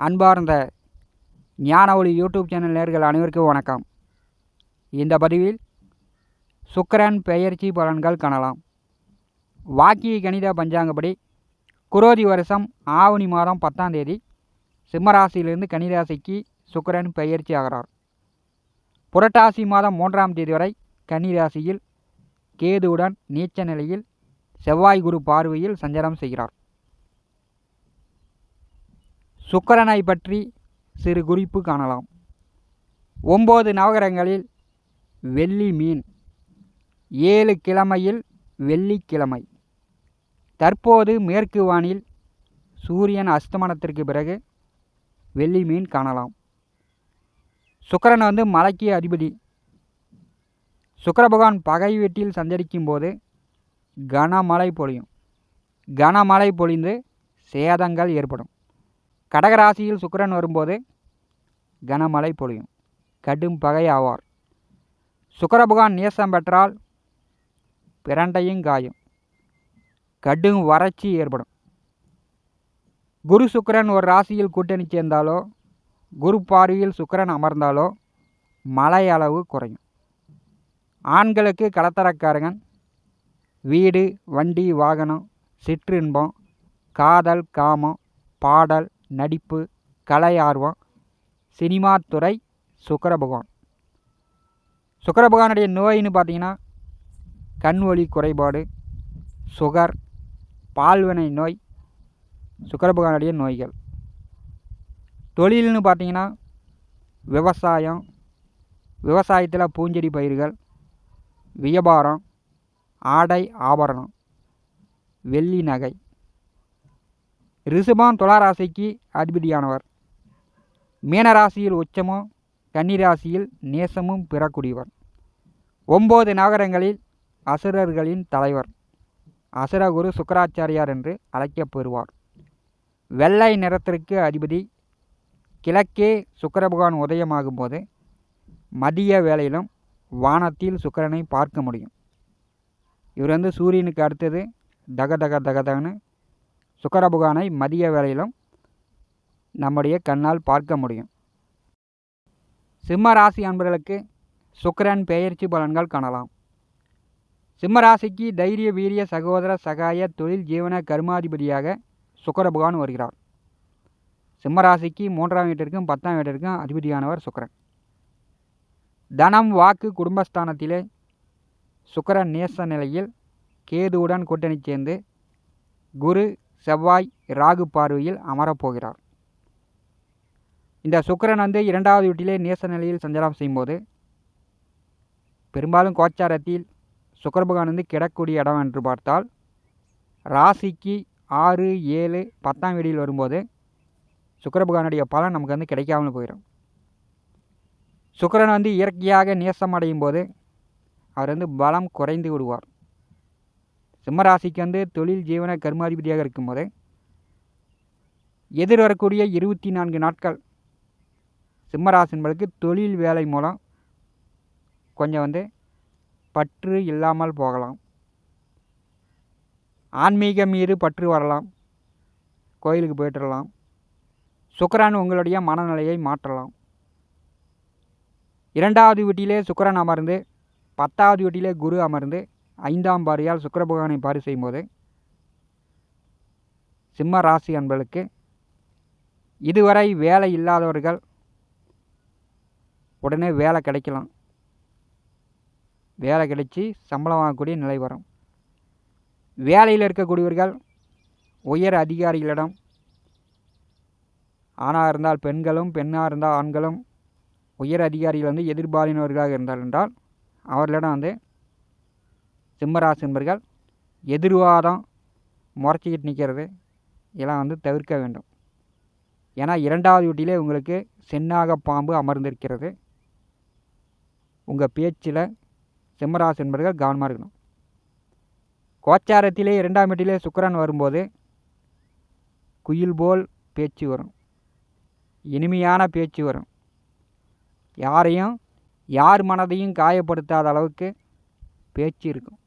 அன்பார்ந்த ஞான ஒளி யூடியூப் சேனல் நேயர்கள் அனைவருக்கும் வணக்கம். இந்த பதிவில் சுக்கிரன் பெயர்ச்சி பலன்கள் காணலாம். வாக்கிய கணித பஞ்சாங்கப்படி குரோதி வருஷம் ஆவணி மாதம் 10ஆம் தேதி சிம்மராசியிலிருந்து கன்னிராசிக்கு சுக்கிரன் பெயர்ச்சி ஆகிறார். புரட்டாசி மாதம் 3ஆம் தேதி வரை கன்னிராசியில் கேதுவுடன் நீச்ச நிலையில் செவ்வாய் குரு பார்வையில் சஞ்சாரம் செய்கிறார். சுக்கிரனை பற்றி சிறு குறிப்பு காணலாம். 9 நவகிரகங்களில் வெள்ளி மீன், 7 கிழமையில் வெள்ளிக்கிழமை. தற்போது மேற்கு வானில் சூரியன் அஸ்தமனத்திற்கு பிறகு வெள்ளி மீன் காணலாம். சுக்கிரன் மலைக்கு அதிபதி. சுக்கிர பகவான் பகை வீட்டில் சஞ்சரிக்கும் போது கனமழை பொழியும். கனமழை பொழிந்து சேதங்கள் ஏற்படும். கடகராசியில் சுக்கிரன் வரும்போது கனமழை பொழியும். கடும் பகை ஆவார். சுக்கிர பகவான் நேசம் பெற்றால் பிரண்டையும் காயும். கடும் வறட்சி ஏற்படும். குரு சுக்கிரன் ஒரு ராசியில் கூட்டணி சேர்ந்தாலோ குரு பார்வையில் சுக்கிரன் அமர்ந்தாலோ மழை அளவு குறையும். ஆண்களுக்கு கடத்தரக்காரகன், வீடு, வண்டி, வாகனம், சிற்றின்பம், காதல், காமம், பாடல், நடிப்பு, கலை ஆர்வம், சினிமா துறை சுக்கிர பகவான். சுக்கிர பகவானுடைய நோயின்னு பார்த்தீங்கன்னா கண் ஒளி குறைபாடு, சுகர், பால்வினை நோய் சுக்கிர பகவானுடைய நோய்கள். தொழில்னு பார்த்தீங்கன்னா விவசாயம், விவசாயத்தில் பூஞ்செடி பயிர்கள், வியாபாரம், ஆடை ஆபரணம், வெள்ளி நகை. ரிஷபம் துளாராசிக்கு அதிபதியானவர். மீனராசியில் உச்சமும் கன்னிராசியில் நேசமும் பெறக்கூடியவர். 9 நகரங்களில் அசுரர்களின் தலைவர். அசுரகுரு சுக்கராச்சாரியார் என்று அழைக்கப்பெறுவார். வெள்ளை நிறத்திற்கு அதிபதி. கிழக்கே சுக்கிர பகவான் உதயமாகும் போது மதிய வேளையிலும் வானத்தில் சுக்கிரனை பார்க்க முடியும். இவர் சூரியனுக்கு அடுத்தது தகதகன்னு சுக்கிர பகவானை மதிய வேளையிலும் நம்முடைய கண்ணால் பார்க்க முடியும். சிம்ம ராசி அன்பர்களுக்கு சுக்கிரன் பெயர்ச்சி பலன்கள் காணலாம். சிம்ம ராசிக்கு தைரிய, வீரிய, சகோதர, சகாய, தொழில், ஜீவன, கர்மாதிபதியாக சுக்கிர பகவான் வருகிறார். சிம்ம ராசிக்கு 3ஆம் வீட்டிற்கும் 10ஆம் வீட்டிற்கும் அதிபதியானவர் சுக்கிரன். தனம், வாக்கு, குடும்பஸ்தானத்திலே சுக்கிரன் நேச நிலையில் கேதுவுடன் கூட்டணி சேர்ந்து குரு, செவ்வாய், ராகு பார்வையில் அமரப்போகிறார். இந்த சுக்கிரன் 2வது வீட்டிலே நேச நிலையில் சஞ்சாரம் செய்யும்போது பெரும்பாலும் கோச்சாரத்தில் சுக்கிர பகவான் கிடக்கூடிய இடம் என்று பார்த்தால் ராசிக்கு 6, 7, 10ஆம் வீடில் வரும்போது சுக்கிர பகவானுடைய பலன் நமக்கு கிடைக்காமல் போயிடும். சுக்கிரன் இயற்கையாக நேசம் அடையும் போது அவர் பலம் குறைந்து விடுவார். சிம்மராசிக்கு தொழில், ஜீவன, கர்மாதிபதியாக இருக்கும்போது எதிர்வரக்கூடிய 24 நாட்கள் சிம்மராசி என்பதற்கு தொழில் வேலை மூலம் கொஞ்சம் பற்று இல்லாமல் போகலாம். ஆன்மீகம் மீது பற்று வரலாம். கோயிலுக்கு போய்ட்டு வரலாம். சுக்கிரன் உங்களுடைய மனநிலையை மாற்றலாம். 2வது வீட்டிலே சுக்கிரன் அமர்ந்து 10வது வீட்டிலே குரு அமர்ந்து 5ஆம் பார்வையால் சுக்கிர பகவானை பார்வை செய்யும்போது சிம்ம ராசி அன்பர்களுக்கு இதுவரை வேலை இல்லாதவர்கள் உடனே வேலை கிடைக்கலாம். வேலை கிடைச்சி சம்பளம் வாங்கக்கூடிய நிலை வரும். வேலையில் இருக்கக்கூடியவர்கள் உயர் அதிகாரிகளிடம், ஆணாக இருந்தால் பெண்களும், பெண்ணாக இருந்தால் ஆண்களும், உயர் அதிகாரிகள் எதிர்பாலினவர்களாக இருந்தால் என்றால் அவர்களிடம் சிம்மராசி என்பர்கள் எதிர்வாதம், முறைச்சிக்கிட்டு நிற்கிறது இதெல்லாம் தவிர்க்க வேண்டும். ஏன்னா 2வது வீட்டிலே உங்களுக்கு சென்னாக பாம்பு அமர்ந்திருக்கிறது. உங்கள் பேச்சில் சிம்மராசி என்பர்கள் கவனமாக இருக்கணும். கோச்சாரத்திலே 2ஆம் வீட்டிலே சுக்கிரன் வரும்போது குயில் போல் பேச்சு வரும். இனிமையான பேச்சு வரும். யாரையும், யார் மனதையும் காயப்படுத்தாத அளவுக்கு பேச்சு இருக்கும்.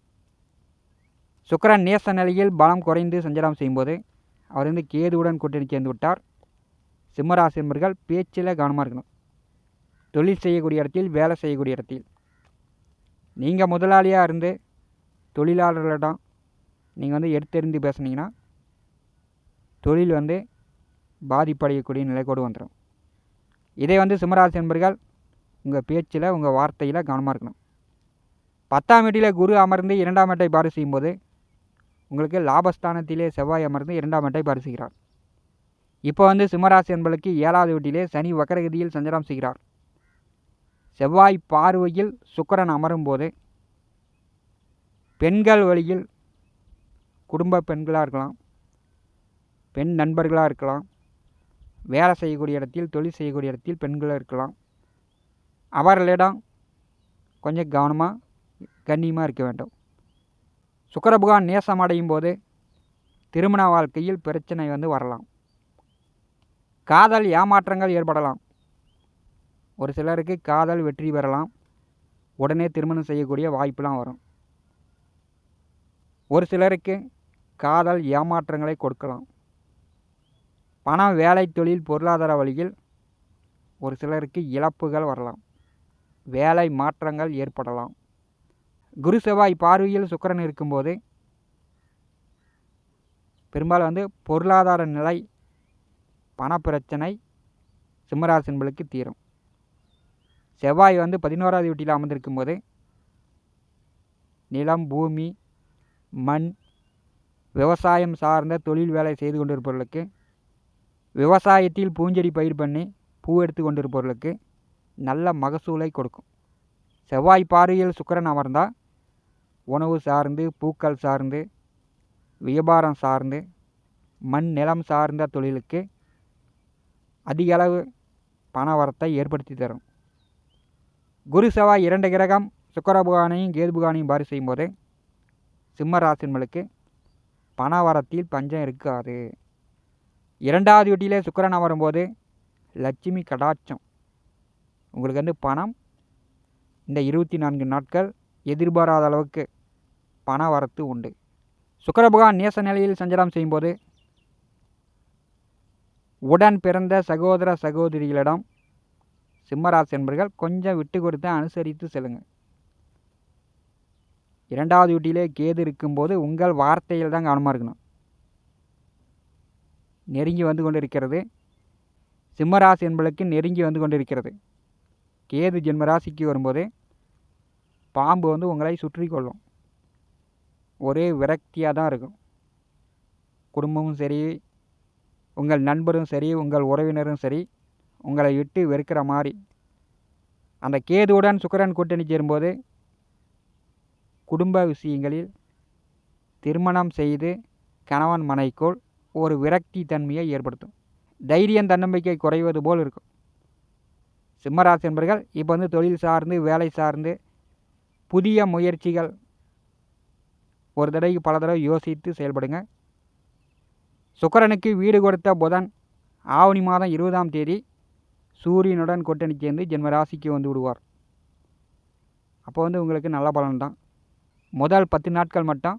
சுக்கிரன் நேச நிலையில் பலம் குறைந்து சஞ்சாரம் செய்யும்போது அவர் கேதுவுடன் கூட்டணி சேர்ந்து விட்டார். சிம்மராசி என்பர்கள் பேச்சில் கவனமாக இருக்கணும். தொழில் செய்யக்கூடிய இடத்தில், வேலை செய்யக்கூடிய இடத்தில் நீங்கள் முதலாளியாக இருந்து தொழிலாளர்களிடம் நீங்கள் எடுத்தெறிந்து பேசுனீங்கன்னா தொழில் பாதிப்படையக்கூடிய நிலை கூட வந்துடும். இதே சிம்மராசி என்பர்கள் உங்கள் பேச்சில், உங்கள் வார்த்தையில் கவனமாக இருக்கணும். 10ஆம் வீட்டில் குரு அமர்ந்து 2ஆம் இடத்தை பார்வை செய்யும்போது உங்களுக்கு லாபஸ்தானத்திலே செவ்வாய் அமர்ந்து 2ஆம் இடத்தை பார்வை செய்கிறார். இப்போ சிம்மராசி என்பர்களுக்கு 7வது வீட்டிலே சனி வக்கரகதியில் சஞ்சாரம் செய்கிறார். செவ்வாய் பார்வையில் சுக்கிரன் அமரும் போது பெண்கள் வழியில், குடும்ப பெண்களாக இருக்கலாம், பெண் நண்பர்களாக இருக்கலாம், வேலை செய்யக்கூடிய இடத்தில், தொழில் செய்யக்கூடிய இடத்தில் பெண்களாக இருக்கலாம், அவர்களிடம் கொஞ்சம் கவனமாக கண்ணியமாக இருக்க வேண்டும். சுக்கிர பகவான் நேசம் அடையும் போது திருமண வாழ்க்கையில் பிரச்சனை வரலாம். காதல் ஏமாற்றங்கள் ஏற்படலாம். ஒரு சிலருக்கு காதல் வெற்றி பெறலாம். உடனே திருமணம் செய்யக்கூடிய வாய்ப்பெலாம் வரும். ஒரு சிலருக்கு காதல் ஏமாற்றங்களை கொடுக்கலாம். பணம், வேலை, தொழில், பொருளாதார வழியில் ஒரு சிலருக்கு இழப்புகள் வரலாம். வேலை மாற்றங்கள் ஏற்படலாம். குரு செவ்வாய் பார்வையில் சுக்கிரன் இருக்கும்போது பெரும்பாலும் பொருளாதார நிலை, பணப்பிரச்சனை சிம்மராசி என்பர்களுக்கு தீரும். செவ்வாய் 11வது வீட்டில் அமர்ந்திருக்கும் போது நிலம், பூமி, மண், விவசாயம் சார்ந்த தொழில் வேலை செய்து கொண்டிருப்பவர்களுக்கு, விவசாயத்தில் பூஞ்செடி பயிர் பண்ணி பூ எடுத்து கொண்டிருப்பவர்களுக்கு நல்ல மகசூலை கொடுக்கும். செவ்வாய் பார்வையில் சுக்கிரன் அமர்ந்தால் உணவு சார்ந்து, பூக்கள் சார்ந்து, வியாபாரம் சார்ந்து, மண், நிலம் சார்ந்த தொழிலுக்கு அதிக அளவு பண வரத்தை ஏற்படுத்தி தரும். குரு செவ்வாய் 2 கிரகம் சுக்கிர பகவானையும் கேது பகவானையும் பார்வை செய்யும்போது சிம்ம ராசினர்களுக்கு பண வரத்தில் பஞ்சம் இருக்காது. 2வது வீட்டிலே சுக்கிரன் அமரும்போது லட்சுமி கடாட்சம். உங்களுக்கு பணம் இந்த 24 நாட்கள் எதிர்பாராத அளவுக்கு பண வரத்து உண்டு. சுக்கிர பகவான் நேச நிலையில் சஞ்சாரம் செய்யும்போது உடன் பிறந்த சகோதர சகோதரிகளிடம் சிம்மராசி என்பர்கள் கொஞ்சம் விட்டு கொடுத்து அனுசரித்து செல்லுங்கள். 2வது வீட்டிலே கேது இருக்கும்போது உங்கள் வார்த்தையில் தான் கவனமாக இருக்கணும். நெருங்கி கொண்டிருக்கிறது. சிம்மராசி என்பர்களுக்கு நெருங்கி கொண்டிருக்கிறது. கேது ஜென்மராசிக்கு வரும்போது பாம்பு உங்களை சுற்றி கொள்ளும். ஒரே விரக்தியாக தான் இருக்கும். குடும்பமும் சரி, உங்கள் நண்பரும் சரி, உங்கள் உறவினரும் சரி, உங்களை விட்டு வெறுக்கிற மாதிரி. அந்த கேதுவுடன் சுக்கிரன் கூட்டணி சேரும்போது குடும்ப விஷயங்களில் திருமணம் செய்து கணவன் மனைவிக்குள் ஒரு விரக்தி தன்மையை ஏற்படுத்தும். தைரியம், தன்னம்பிக்கை குறைவது போல் இருக்கும். சிம்மராசி என்பர்கள் இப்போ தொழில் சார்ந்து, வேலை சார்ந்து புதிய முயற்சிகள் ஒரு தடவைக்கு பல தடவை யோசித்து செயல்படுங்க. சுக்கிரனுக்கு வீடு கொடுத்த புதன் ஆவணி மாதம் 20ஆம் தேதி சூரியனுடன் கூட்டணி சேர்ந்து ஜென்மராசிக்கு விடுவார். அப்போ உங்களுக்கு நல்ல பலன் தான். முதல் 10 நாட்கள் மட்டும்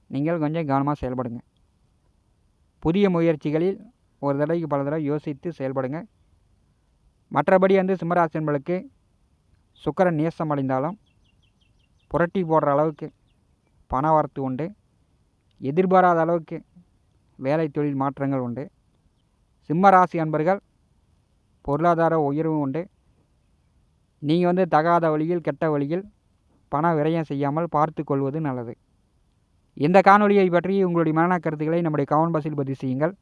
நீங்கள் கொஞ்சம் கவனமாக செயல்படுங்க. புதிய முயற்சிகளில் ஒரு தடவைக்கு பல தடவை யோசித்து செயல்படுங்க. மற்றபடி சிம்மராசி என்பர்களுக்கு சுக்கிரன் நேசம் அடைந்தாலும் புரட்டி போடுற அளவுக்கு பண வரத்து உண்டு. எதிர்பாராத அளவுக்கு வேலை, தொழில் மாற்றங்கள் உண்டு. சிம்மராசி அன்பர்கள் பொருளாதார உயர்வு உண்டு. நீங்கள் தகாத வழியில், கெட்ட வழியில் பண விரயம் செய்யாமல் பார்த்து கொள்வது நல்லது. இந்த காணொலியை பற்றி உங்களுடைய மன கருத்துக்களை நம்முடைய கமெண்ட் பாக்ஸில் பதிவு செய்யுங்கள்.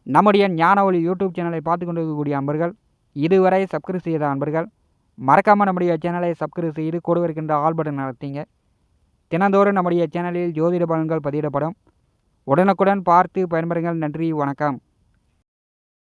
நம்முடைய ஞான ஒளி யூடியூப் சேனலை பார்த்து கொண்டு இருக்கக்கூடிய அன்பர்கள், இதுவரை சப்ஸ்கிரைப் செய்த அன்பர்கள் மறக்காமல் நம்முடைய சேனலை சப்ஸ்கிரைப் செய்து கூட இருக்கின்ற ஆல் பட்டன் நடத்திங்க. தினந்தோறும் நம்முடைய சேனலில் ஜோதிட பலன்கள் பதிவிடப்படும். உடனுக்குடன் பார்த்து பயன்பெறுங்கள். நன்றி, வணக்கம்.